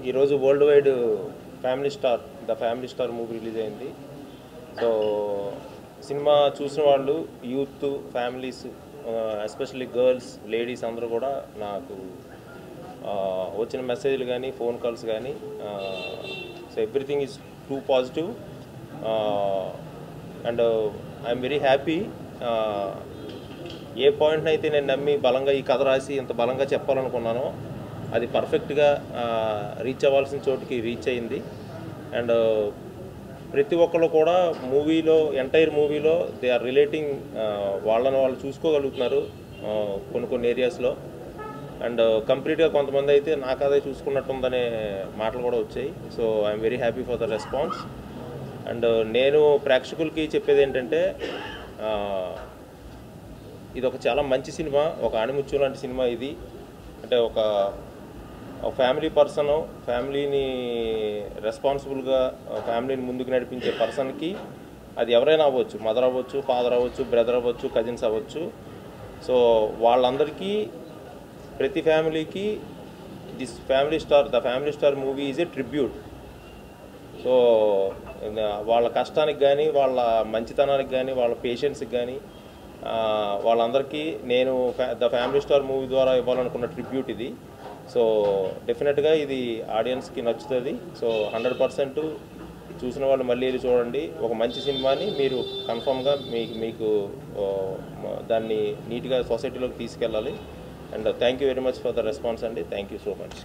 ఈరోజు worldwide the Family Star movie release అయింది. So cinema చూసిన వాళ్ళు youth families especially girls ladies అందరూ కూడా నాకు వచ్చిన మెసేజ్లు కానీ ఫోన్ కాల్స్ కానీ so everything is too positive and I'm very happy. ఏ పాయింట్ని అయితే నేను నమ్మి బలంగా ఈ కథ రాసి ఇంత బలంగా చెప్పాలనుకున్నానో అది పర్ఫెక్ట్గా రీచ్ అవ్వాల్సిన చోటుకి రీచ్ అయింది. అండ్ ప్రతి ఒక్కళ్ళు కూడా ఎంటైర్ మూవీలో దే ఆర్ రిలేటింగ్, వాళ్ళని వాళ్ళు చూసుకోగలుగుతున్నారు కొన్ని ఏరియాస్లో. అండ్ కంప్లీట్గా కొంతమంది అయితే నాకు అదే చూసుకున్నట్టుందనే మాటలు కూడా వచ్చాయి. So I'm very happy for the response. And నేను ప్రేక్షకులకి చెప్పేది ఏంటంటే, ఇది ఒక చాలా మంచి సినిమా, ఒక ఆణిముత్యం లాంటి సినిమా ఇది. అంటే ఒక ఫ్యామిలీ పర్సన్, ఫ్యామిలీని రెస్పాన్సిబుల్గా ఫ్యామిలీని ముందుకు నడిపించే పర్సన్కి అది ఎవరైనా అవ్వచ్చు, మదర్ అవ్వచ్చు, ఫాదర్ అవ్వచ్చు, బ్రదర్ అవ్వచ్చు, కజిన్స్ అవ్వచ్చు. సో వాళ్ళందరికీ, ప్రతి ఫ్యామిలీకి the Family Star movie is a tribute. So వాళ్ళ కష్టానికి కానీ, వాళ్ళ మంచితనానికి కానీ, వాళ్ళ పేషెన్స్కి కానీ, వాళ్ళందరికీ నేను ద ఫ్యామిలీ స్టార్ మూవీ ద్వారా ఇవ్వాలనుకున్న ట్రిబ్యూట్ ఇది. సో డెఫినెట్గా ఇది ఆడియన్స్కి నచ్చుతుంది. సో 100% చూసిన వాళ్ళు మళ్ళీ వెళ్ళి చూడండి. ఒక మంచి సినిమాని మీరు కన్ఫామ్గా మీకు దాన్ని నీట్గా సొసైటీలోకి తీసుకెళ్ళాలి. And thank you very much for the response అండి. Thank you so much.